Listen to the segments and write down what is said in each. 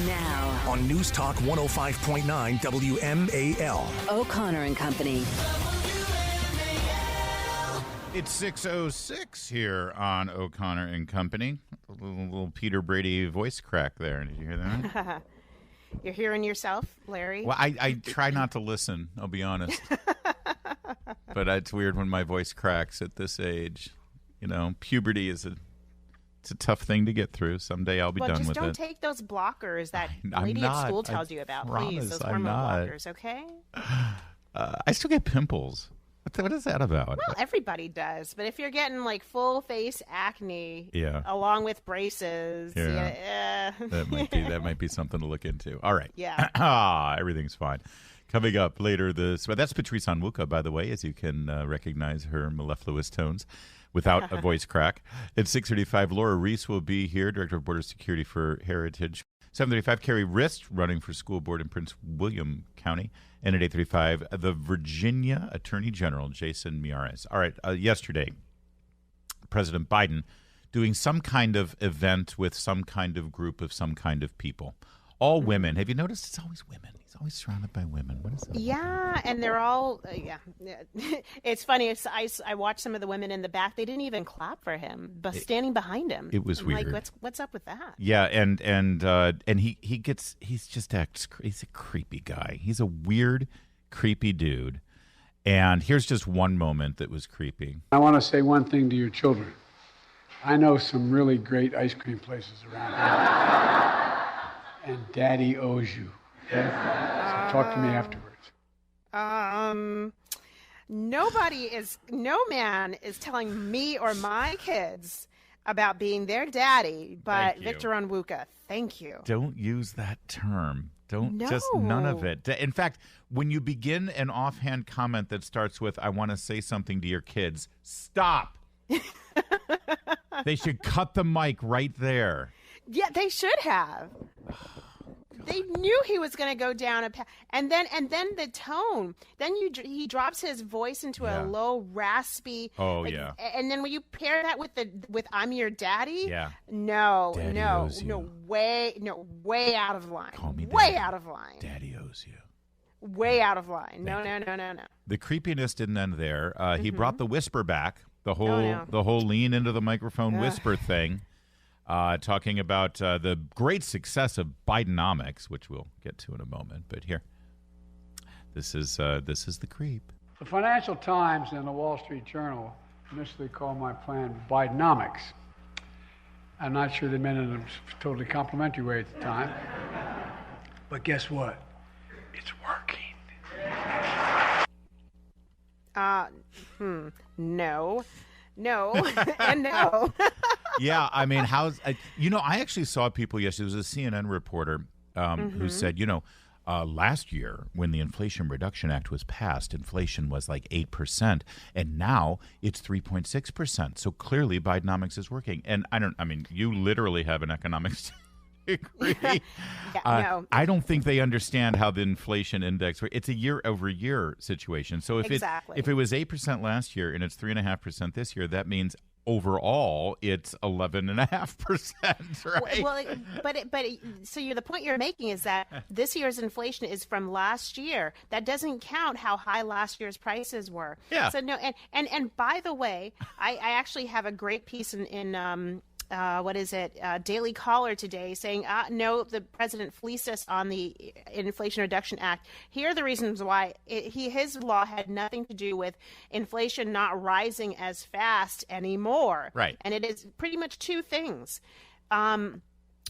Now, on News Talk 105.9 WMAL. O'Connor and Company. It's 6:06 here on O'Connor and Company. A little Peter Brady voice crack there. Did you hear that? You're hearing yourself, Larry? Well, I try not to listen, I'll be honest. But it's weird when my voice cracks at this age. You know, puberty is it's a tough thing to get through. Someday I'll be done with it. Just don't take those blockers that lady at school tells you about, please. Those hormone blockers, okay? I still get pimples. What is that about? Well, everybody does. But if you're getting like full face acne along with braces, that might be something to look into. All right. Yeah. Everything's fine. Coming up later that's Patrice Onwuka, by the way, as you can recognize her mellifluous tones without a voice crack. At 6:35, Lora Ries will be here, Director of Border Security for Heritage. 7:35, Carrie Rist, running for school board in Prince William County. And at 8:35, the Virginia Attorney General, Jason Miyares. All right, yesterday, President Biden doing some kind of event with some kind of group of some kind of people. All women. Have you noticed it's always women? He's always surrounded by women. What is that? Yeah, and they're all, It's funny. I watched some of the women in the back. They didn't even clap for him, but standing behind him. It was weird. Like, what's up with that? Yeah, and he's a creepy guy. He's a weird, creepy dude. And here's just one moment that was creepy. I want to say one thing to your children. I know some really great ice cream places around here. And Daddy owes you. Okay? So talk to me afterwards. No man is telling me or my kids about being their daddy, but Victor Onwuka. Thank you. Don't use that term. Just none of it. In fact, when you begin an offhand comment that starts with, I want to say something to your kids, stop. They should cut the mic right there. Yeah, they should have. They knew he was going to go down a path, and then the tone. Then he drops his voice into a low, raspy. Oh yeah. And then when you pair that with "I'm your daddy," Daddy way out of line. Call me way daddy. out of line. Daddy owes you. Way out of line. No. The creepiness didn't end there. He brought the whisper back. The whole lean into the microphone whisper thing. Talking about the great success of Bidenomics, which we'll get to in a moment. But here, this is the creep. The Financial Times and the Wall Street Journal initially called my plan Bidenomics. I'm not sure they meant it in a totally complimentary way at the time. But guess what? It's working. No, and no. Yeah, I mean, I actually saw people yesterday. There was a CNN reporter who said, last year when the Inflation Reduction Act was passed, inflation was like 8%, and now it's 3.6%. So clearly Bidenomics is working. And you literally have an economics degree. No. I don't think they understand how the inflation index, it's a year-over-year situation. So if it was 8% last year and it's 3.5% this year, that means overall, it's 11.5%, right? Well, the point you're making is that this year's inflation is from last year. That doesn't count how high last year's prices were. Yeah. So no, and by the way, I actually have a great piece in Daily Caller today saying, no, the president fleeced us on the Inflation Reduction Act. Here are the reasons why. His law had nothing to do with inflation not rising as fast anymore. Right. And it is pretty much two things.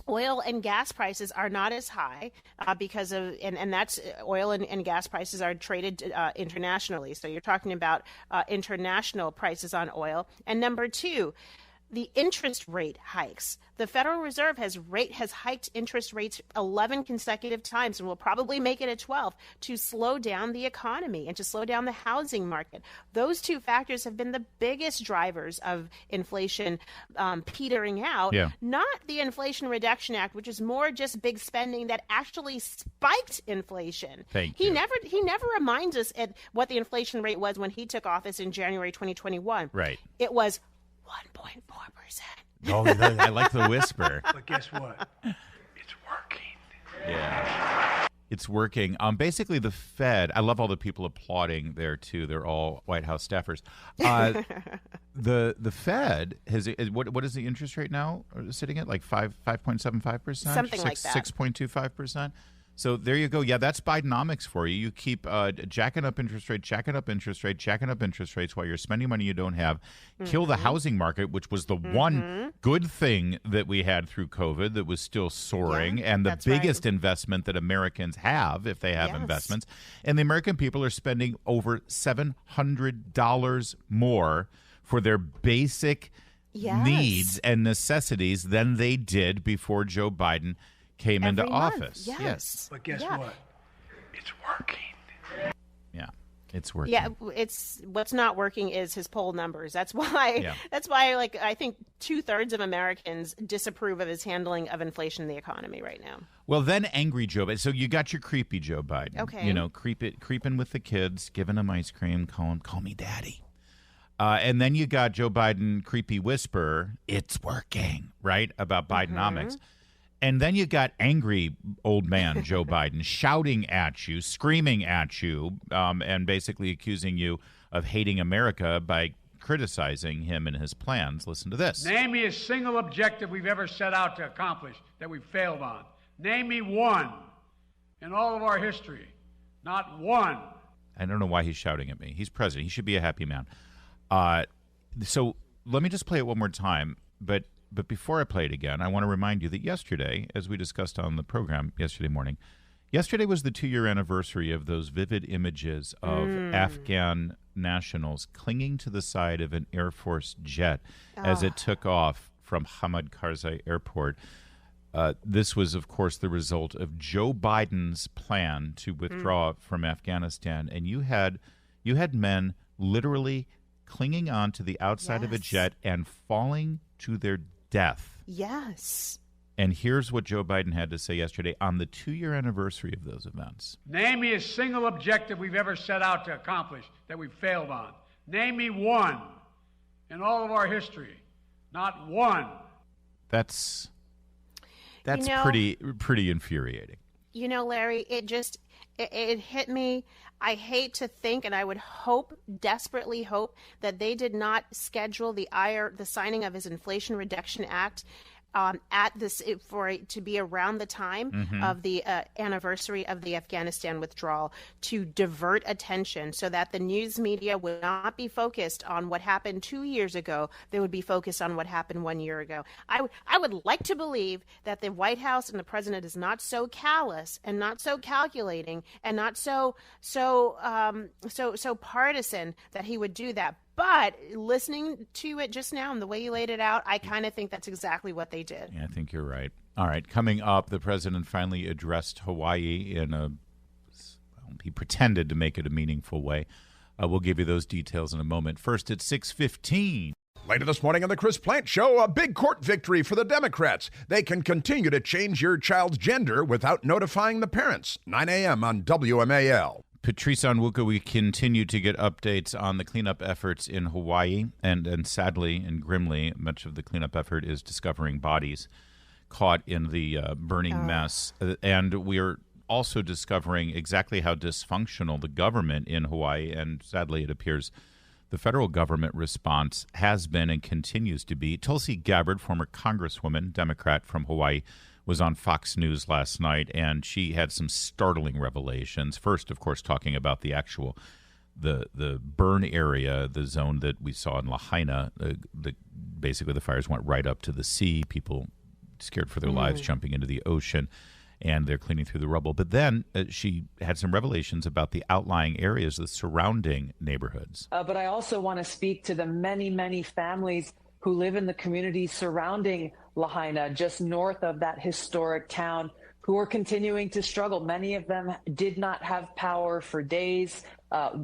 Oil and gas prices are not as high because of, and that's oil and gas prices are traded internationally. So you're talking about international prices on oil. And number two, the interest rate hikes. The Federal Reserve has hiked interest rates 11 consecutive times and will probably make it a 12th to slow down the economy and to slow down the housing market. Those two factors have been the biggest drivers of inflation petering out, not the Inflation Reduction Act, which is more just big spending that actually spiked inflation. He never reminds us at what the inflation rate was when he took office in January 2021. Right. It was 1.4%. Oh, I like the whisper. But guess what? It's working. It's working. Basically, the Fed. I love all the people applauding there too. They're all White House staffers. The Fed has what is the interest rate now sitting at? Like 5.75%, something like that, 6.25%. So there you go. Yeah, that's Bidenomics for you. You keep jacking up interest rates while you're spending money you don't have. Kill the housing market, which was the one good thing that we had through COVID that was still soaring, and the biggest investment that Americans have, if they have investments. And the American people are spending over $700 more for their basic needs and necessities than they did before Joe Biden came into office. Yes. But guess what? It's working. Yeah, it's working. Yeah, it's what's not working is his poll numbers. That's why. That's why. Like, I think 2/3 of Americans disapprove of his handling of inflation in the economy right now. Well, then angry Joe Biden. So you got your creepy Joe Biden. Okay. You know, creeping with the kids, giving them ice cream, call me daddy. And then you got Joe Biden, creepy whisper, it's working, right, about Bidenomics. And then you got angry old man Joe Biden shouting at you, screaming at you, and basically accusing you of hating America by criticizing him and his plans. Listen to this. Name me a single objective we've ever set out to accomplish that we failed on. Name me one in all of our history. Not one. I don't know why he's shouting at me. He's president. He should be a happy man. So let me just play it one more time. But before I play it again, I want to remind you that yesterday, as we discussed on the program yesterday morning, yesterday was the 2-year anniversary of those vivid images of Afghan nationals clinging to the side of an Air Force jet as it took off from Hamid Karzai Airport. This was, of course, the result of Joe Biden's plan to withdraw from Afghanistan. And you had men literally clinging on to the outside of a jet and falling to their death. Yes. And here's what Joe Biden had to say yesterday on the 2-year anniversary of those events. Name me a single objective we've ever set out to accomplish that we failed on. Name me one in all of our history. Not one. That's pretty infuriating. You know, Larry, it hit me. I hate to think, and I would desperately hope, that they did not schedule the signing of his Inflation Reduction Act to be around the time of the anniversary of the Afghanistan withdrawal, to divert attention so that the news media would not be focused on what happened 2 years ago. They would be focused on what happened 1 year ago. I would like to believe that the White House and the president is not so callous and not so calculating and not so partisan that he would do that. But listening to it just now and the way you laid it out, I kind of think that's exactly what they did. Yeah, I think you're right. All right, coming up, the president finally addressed Hawaii he pretended to make it a meaningful way. We'll give you those details in a moment. First, it's 6:15. Later this morning on the Chris Plant Show, a big court victory for the Democrats. They can continue to change your child's gender without notifying the parents. 9 a.m. on WMAL. Patrice Onwuka, we continue to get updates on the cleanup efforts in Hawaii, and sadly and grimly, much of the cleanup effort is discovering bodies caught in the burning mess. And we're also discovering exactly how dysfunctional the government in Hawaii, and sadly it appears the federal government response has been and continues to be. Tulsi Gabbard, former congresswoman, Democrat from Hawaii, was on Fox News last night, and she had some startling revelations. First, of course, talking about the actual the burn area, the zone that we saw in Lahaina. Basically, the fires went right up to the sea. People scared for their lives, jumping into the ocean, and they're cleaning through the rubble. But then she had some revelations about the outlying areas, the surrounding neighborhoods. But I also want to speak to the many, many families who live in the communities surrounding Lahaina, just north of that historic town, who are continuing to struggle. Many of them did not have power for days.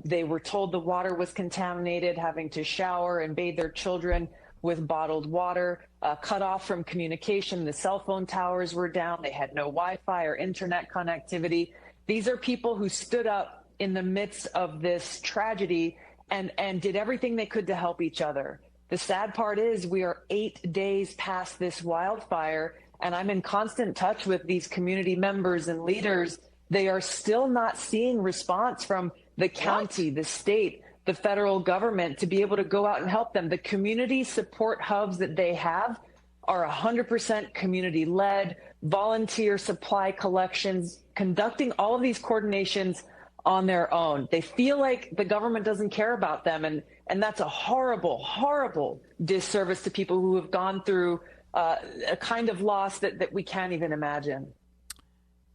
They were told the water was contaminated, having to shower and bathe their children with bottled water, cut off from communication. The cell phone towers were down. They had no Wi-Fi or internet connectivity. These are people who stood up in the midst of this tragedy and did everything they could to help each other. The sad part is we are 8 days past this wildfire, and I'm in constant touch with these community members and leaders they are still not seeing response from the county, the state, the federal government to be able to go out and help them. The community support hubs that they have are 100% community-led, volunteer supply collections, conducting all of these coordinations on their own. They feel like the government doesn't care about them, and that's a horrible, horrible disservice to people who have gone through a kind of loss that we can't even imagine.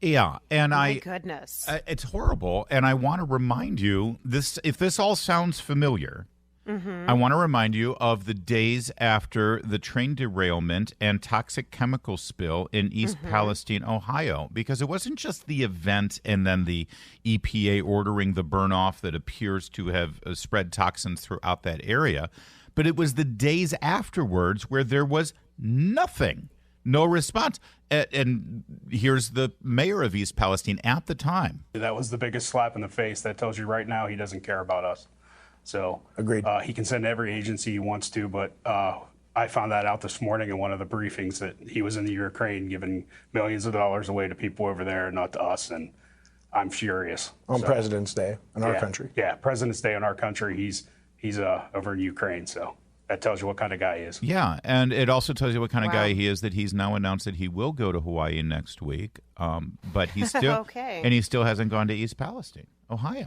Yeah, and my goodness, it's horrible. And I want to remind you this: if this all sounds familiar, I want to remind you of the days after the train derailment and toxic chemical spill in East Palestine, Ohio, because it wasn't just the event and then the EPA ordering the burn-off that appears to have spread toxins throughout that area, but it was the days afterwards where there was nothing, no response. And here's the mayor of East Palestine at the time. That was the biggest slap in the face. That tells you right now he doesn't care about us. So agreed. He can send every agency he wants to, but I found that out this morning in one of the briefings that he was in the Ukraine giving millions of dollars away to people over there, not to us, and I'm furious. On President's Day in our country. Yeah, President's Day in our country. He's over in Ukraine, so that tells you what kind of guy he is. Yeah, and it also tells you what kind of guy he is, that he's now announced that he will go to Hawaii next week, but he's still and he still hasn't gone to East Palestine, Ohio.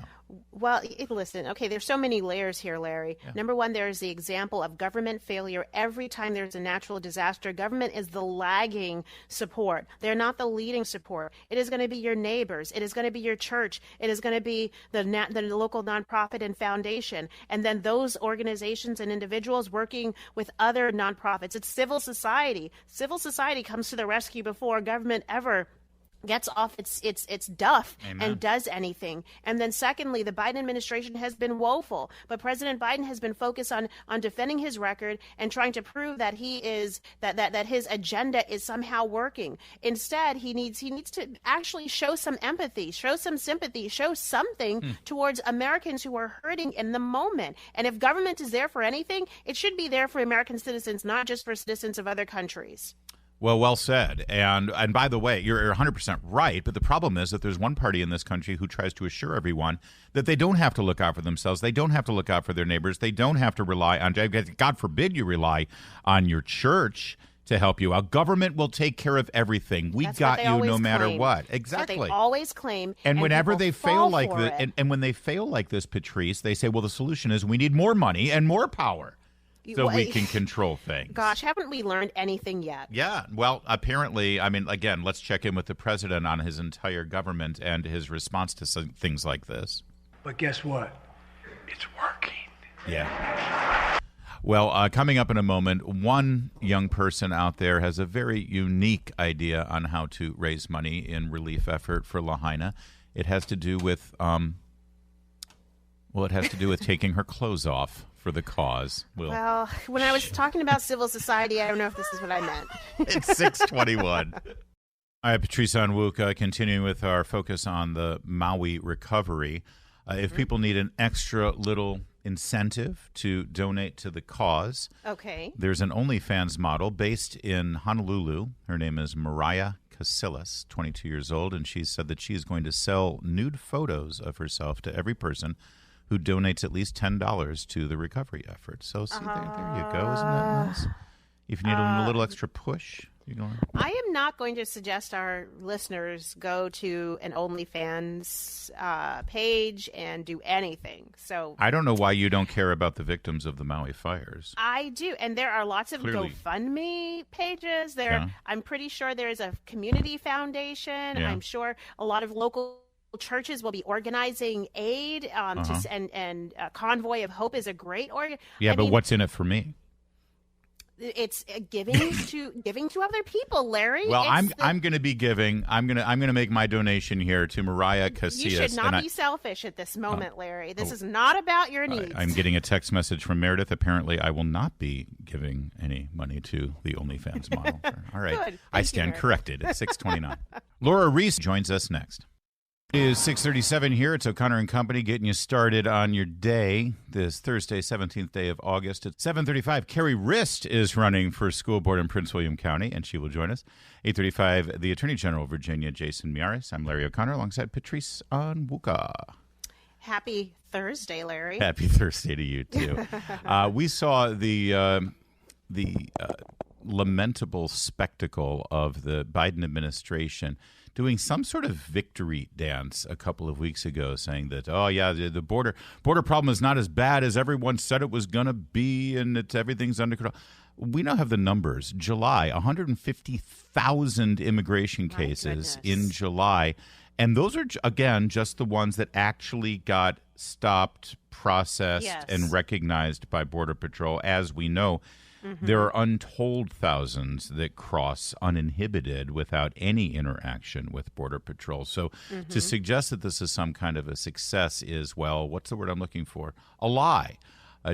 Well, listen, okay, there's so many layers here, Larry. Yeah. Number one, there's the example of government failure. Every time there's a natural disaster, government is the lagging support. They're not the leading support. It is going to be your neighbors. It is going to be your church. It is going to be the local nonprofit and foundation. And then those organizations and individuals working with other nonprofits. It's civil society. Civil society comes to the rescue before government ever gets off its duff and does anything. And then secondly, the Biden administration has been woeful, but President Biden has been focused on defending his record and trying to prove that he is that his agenda is somehow working. Instead, he needs to actually show some empathy, show some sympathy, show something towards Americans who are hurting in the moment. And if government is there for anything, it should be there for American citizens, not just for citizens of other countries. Well said. And by the way, you're 100% right. But the problem is that there's one party in this country who tries to assure everyone that they don't have to look out for themselves. They don't have to look out for their neighbors. They don't have to rely on, God forbid you rely on your church to help you out. Government will take care of everything. We got you no matter what. Exactly. That's what they always claim. And whenever they fail like this, and when they fail like this, Patrice, they say, well, the solution is we need more money and more power. So we can control things. Gosh, haven't we learned anything yet? Yeah. Well, apparently, I mean, again, let's check in with the president on his entire government and his response to things like this. But guess what? It's working. Yeah. Well, coming up in a moment, one young person out there has a very unique idea on how to raise money in relief effort for Lahaina. It has to do with, taking her clothes off for the cause. Well, when I was talking about civil society, I don't know if this is what I meant. It's 6:21. All right, Patrice Onwuka, continuing with our focus on the Maui recovery. If people need an extra little incentive to donate to the cause, there's an OnlyFans model based in Honolulu. Her name is Mariah Casillas, 22 years old, and she said that she's going to sell nude photos of herself to every person who donates at least $10 to the recovery effort. So see, there you go. Isn't that nice? If you need a little extra push, you know. I am not going to suggest our listeners go to an OnlyFans page and do anything. So I don't know why you don't care about the victims of the Maui fires. I do, and there are lots of GoFundMe pages. I'm pretty sure there is a community foundation. Yeah. I'm sure a lot of local churches will be organizing aid, and Convoy of Hope is a great org. Yeah, but what's in it for me? It's giving to other people, Larry. Well, I'm going to be giving. I'm going to make my donation here to Mariah Casillas. You should not be selfish at this moment, Larry. This is not about your needs. I'm getting a text message from Meredith. Apparently, I will not be giving any money to the OnlyFans model. All right, I stand corrected at 6:29. Lora Ries joins us next. It is 6:37 here. It's O'Connor and Company getting you started on your day. This Thursday, 17th day of August at 7:35. Carrie Rist is running for school board in Prince William County, and she will join us. 8:35, the Attorney General of Virginia, Jason Miyares. I'm Larry O'Connor alongside Patrice Onwuka. Happy Thursday, Larry. Happy Thursday to you, too. We saw the lamentable spectacle of the Biden administration doing some sort of victory dance a couple of weeks ago, saying that, oh, yeah, the border problem is not as bad as everyone said it was going to be, and everything's under control. We now have the numbers. July, 150,000 immigration cases in July. And those are, again, just the ones that actually got stopped, processed, and recognized by Border Patrol. As we know, there are untold thousands that cross uninhibited without any interaction with Border Patrol. So to suggest that this is some kind of a success is, well, what's the word I'm looking for? A lie.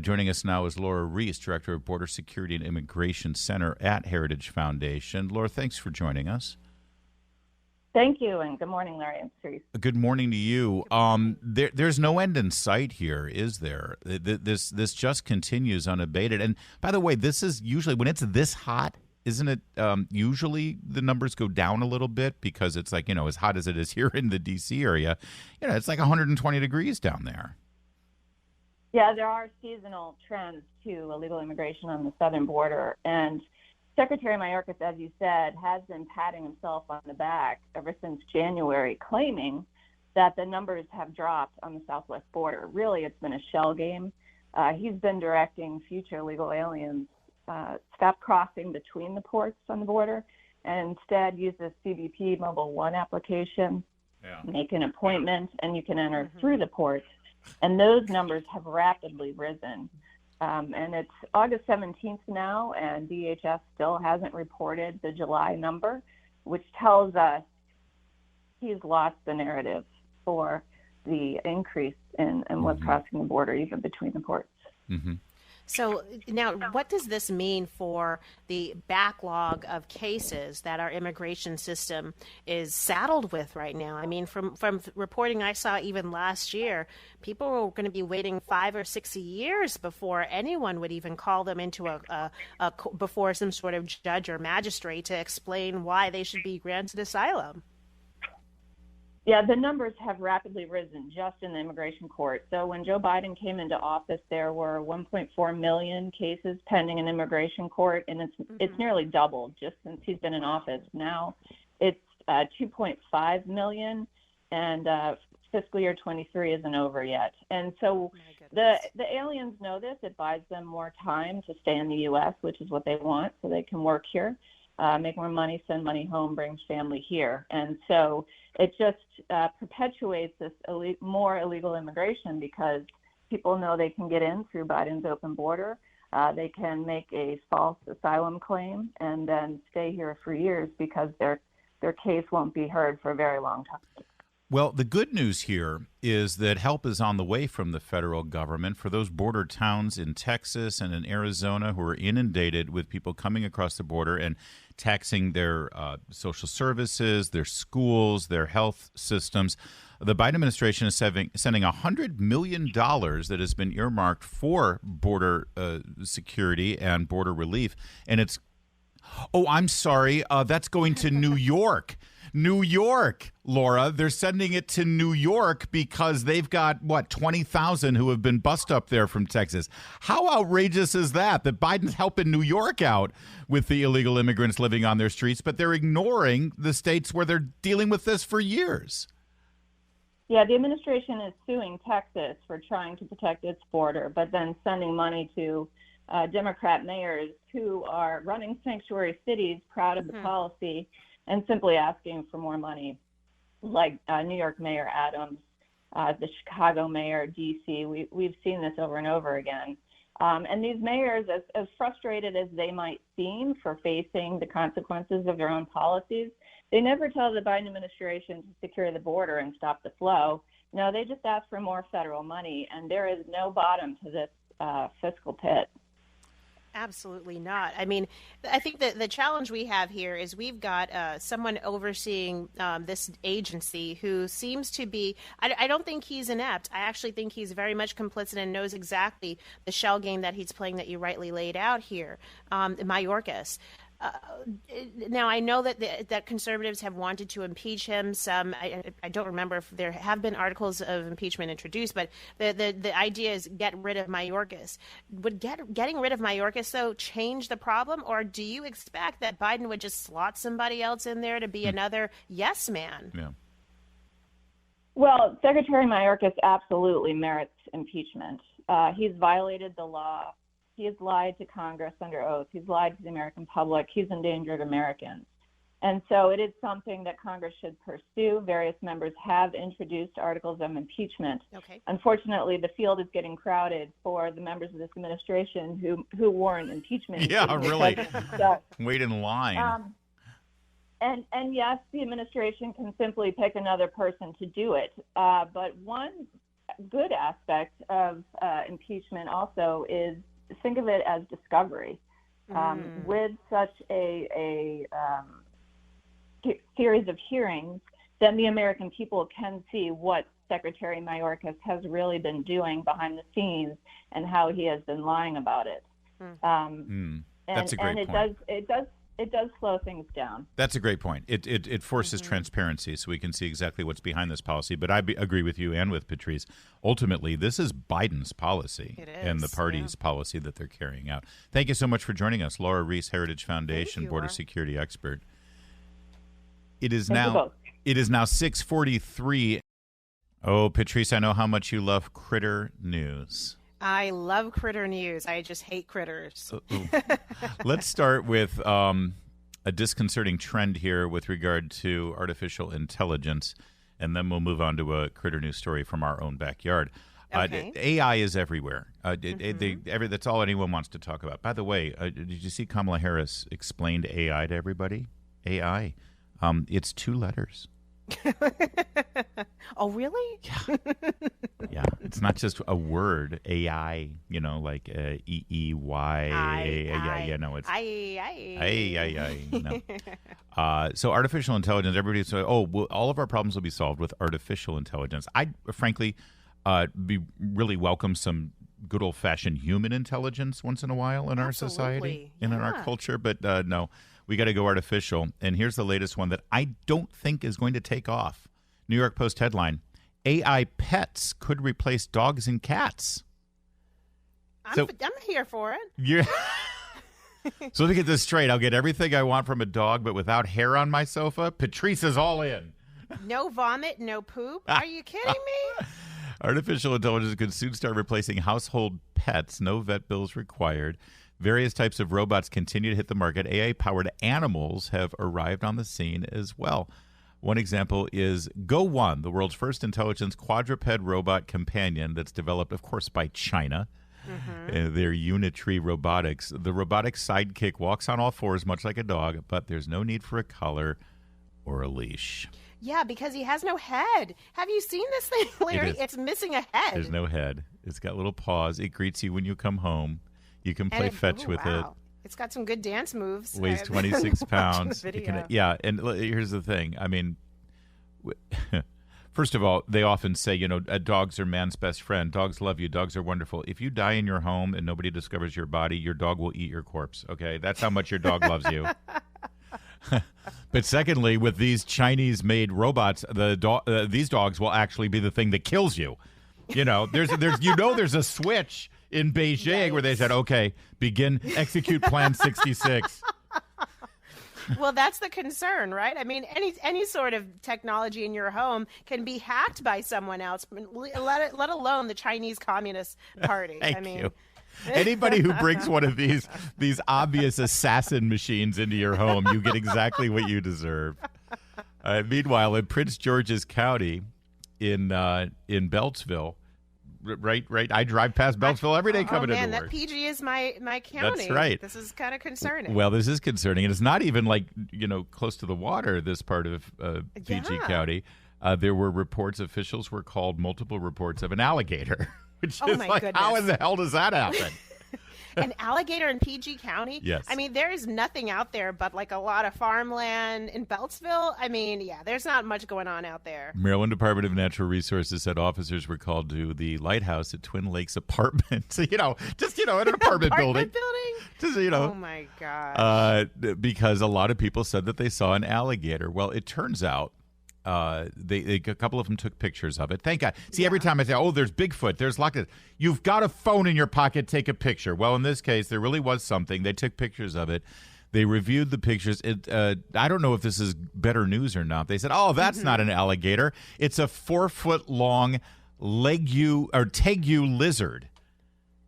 Joining us now is Lora Ries, Director of Border Security and Immigration Center at Heritage Foundation. Laura, thanks for joining us. Thank you, and good morning, Larry and Patrice. Good morning to you. There's no end in sight here, is there? This just continues unabated. And by the way, this is usually, when it's this hot, isn't it usually the numbers go down a little bit because it's like, as hot as it is here in the D.C. area, it's like 120 degrees down there. Yeah, there are seasonal trends to illegal immigration on the southern border, and Secretary Mayorkas, as you said, has been patting himself on the back ever since January, claiming that the numbers have dropped on the southwest border. Really, it's been a shell game. He's been directing future illegal aliens stop crossing between the ports on the border and instead use the CBP Mobile One application, make an appointment, and you can enter through the ports. And those numbers have rapidly risen. And it's August 17th now, and DHS still hasn't reported the July number, which tells us he's lost the narrative for the increase in what's crossing the border, even between the ports. So now, what does this mean for the backlog of cases that our immigration system is saddled with right now? I mean, from reporting I saw even last year, people were going to be waiting 5 or 6 years before anyone would even call them into before some sort of judge or magistrate to explain why they should be granted asylum. Yeah, the numbers have rapidly risen just in the immigration court. So when Joe Biden came into office, there were 1.4 million cases pending in immigration court, and it's nearly doubled just since he's been in office. Now it's 2.5 million, and fiscal year 23 isn't over yet. And so the aliens know this. It buys them more time to stay in the U.S., which is what they want, so they can work here, make more money, send money home, bring family here. And so it just perpetuates this more illegal immigration because people know they can get in through Biden's open border. They can make a false asylum claim and then stay here for years because their case won't be heard for a very long time. Well, the good news here is that help is on the way from the federal government for those border towns in Texas and in Arizona who are inundated with people coming across the border and taxing their social services, their schools, their health systems. The Biden administration is sending $100 million that has been earmarked for border security and border relief. And it's, I'm sorry, that's going to New York. New York, Laura. They're sending it to New York because they've got, 20,000 who have been bussed up there from Texas. How outrageous is that Biden's helping New York out with the illegal immigrants living on their streets, but they're ignoring the states where they're dealing with this for years? Yeah, the administration is suing Texas for trying to protect its border, but then sending money to Democrat mayors who are running sanctuary cities proud of the policy and simply asking for more money, like New York Mayor Adams, the Chicago Mayor, D.C. We've seen this over and over again. And these mayors, as frustrated as they might seem for facing the consequences of their own policies, they never tell the Biden administration to secure the border and stop the flow. No, they just ask for more federal money, and there is no bottom to this fiscal pit. Absolutely not. I mean, I think that the challenge we have here is we've got someone overseeing this agency who seems to be, I don't think he's inept. I actually think he's very much complicit and knows exactly the shell game that he's playing that you rightly laid out here, Mayorkas. Now, I know that conservatives have wanted to impeach him. I don't remember if there have been articles of impeachment introduced, but the idea is get rid of Mayorkas. Would getting rid of Mayorkas, though, change the problem, or do you expect that Biden would just slot somebody else in there to be another yes man? Yeah. Well, Secretary Mayorkas absolutely merits impeachment. He's violated the law. He has lied to Congress under oath. He's lied to the American public. He's endangered Americans. And so it is something that Congress should pursue. Various members have introduced articles of impeachment. Okay. Unfortunately, the field is getting crowded for the members of this administration who warrant impeachment. Yeah, really. Wait in line. And yes, the administration can simply pick another person to do it. But one good aspect of impeachment also is think of it as discovery. With such a series of hearings, then the American people can see what Secretary Mayorkas has really been doing behind the scenes and how he has been lying about it. That's a great point. It does slow things down. That's a great point. It forces transparency so we can see exactly what's behind this policy. But I agree with you and with Patrice. Ultimately, this is Biden's policy and the party's policy that they're carrying out. Thank you so much for joining us, Lora Ries, Heritage Foundation, border security expert. It is now 6:43. Oh, Patrice, I know how much you love critter news. I love critter news. I just hate critters. Let's start with a disconcerting trend here with regard to artificial intelligence, and then we'll move on to a critter news story from our own backyard. Okay. AI is everywhere. That's all anyone wants to talk about. By the way, did you see Kamala Harris explained AI to everybody? AI. It's 2 letters. Oh, really? Yeah. It's not just a word, AI, like EEY. It's no. So artificial intelligence, everybody says, all of our problems will be solved with artificial intelligence. I frankly really welcome some good old-fashioned human intelligence once in a while in our society and in our culture, but no. We got to go artificial. And here's the latest one that I don't think is going to take off. New York Post headline, AI pets could replace dogs and cats. I'm here for it. Yeah. So let me get this straight. I'll get everything I want from a dog, but without hair on my sofa, Patrice is all in. No vomit, no poop? Are you kidding me? Artificial intelligence could soon start replacing household pets. No vet bills required. Various types of robots continue to hit the market. AI-powered animals have arrived on the scene as well. One example is Go One, the world's first intelligence quadruped robot companion that's developed, of course, by China. They're Unitree Robotics. The robotic sidekick walks on all fours, much like a dog, but there's no need for a collar or a leash. Yeah, because he has no head. Have you seen this thing, Larry? It's missing a head. There's no head. It's got little paws. It greets you when you come home. You can play fetch with it. It's got some good dance moves. Weighs 26 pounds. Video. And here's the thing. I mean, first of all, they often say, dogs are man's best friend. Dogs love you. Dogs are wonderful. If you die in your home and nobody discovers your body, your dog will eat your corpse. Okay, that's how much your dog loves you. But secondly, with these Chinese-made robots, these dogs will actually be the thing that kills you. There's a switch in Beijing where they said, okay, execute Plan 66. Well, that's the concern, right? I mean, any sort of technology in your home can be hacked by someone else, let alone the Chinese Communist Party. Thank you. Anybody who brings one of these obvious assassin machines into your home, you get exactly what you deserve. Meanwhile, in Prince George's County in Beltsville, right. I drive past Beltsville every day coming into work. That PG is my county. That's right. This is kind of concerning. Well, this is concerning, and it's not even close to the water. This part of PG County, there were officials were called multiple reports of an alligator, which is like, goodness. How in the hell does that happen? An alligator in PG County? Yes. I mean, there is nothing out there but like a lot of farmland in Beltsville. I mean, yeah, there's not much going on out there. Maryland Department of Natural Resources said officers were called to the lighthouse at Twin Lakes apartment. So, just in an apartment building. Just, Oh my gosh. Because a lot of people said that they saw an alligator. Well, it turns out a couple of them took pictures of it. Thank God. See, every time I say, "Oh, there's Bigfoot," there's Loch Ness. You've got a phone in your pocket. Take a picture. Well, in this case, there really was something. They took pictures of it. They reviewed the pictures. I don't know if this is better news or not. They said, "Oh, that's not an alligator. It's a 4-foot-long tegu lizard."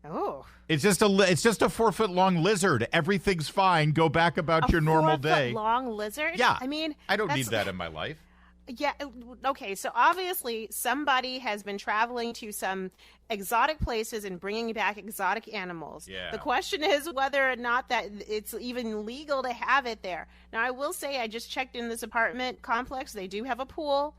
Oh. It's just a 4-foot-long lizard. Everything's fine. Go back about your normal day. 4-foot-long lizard? Yeah. I mean, I don't need that in my life. Yeah. Okay. So obviously somebody has been traveling to some exotic places and bringing back exotic animals. Yeah. The question is whether or not that it's even legal to have it there. Now, I will say I just checked in this apartment complex. They do have a pool.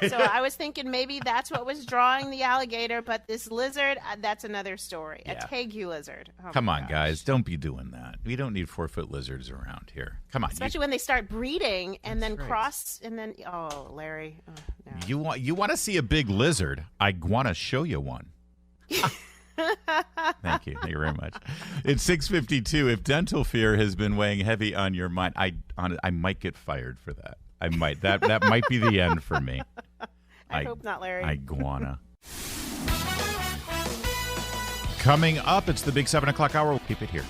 So I was thinking maybe that's what was drawing the alligator, but this lizard, that's another story. Yeah. A tegu lizard. Oh Come on, gosh. guys. Don't be doing that. We don't need 4-foot lizards around here. Come on. Especially when they start breeding and then right. cross and then, oh, Larry. Oh, no. You want to see a big lizard? I want to show you one. Thank you. Thank you very much. It's 6:52. If dental fear has been weighing heavy on your mind, I might get fired for that. I might. That might be the end for me. I hope not, Larry. Iguana. Coming up, it's the big 7 o'clock hour. We'll keep it here.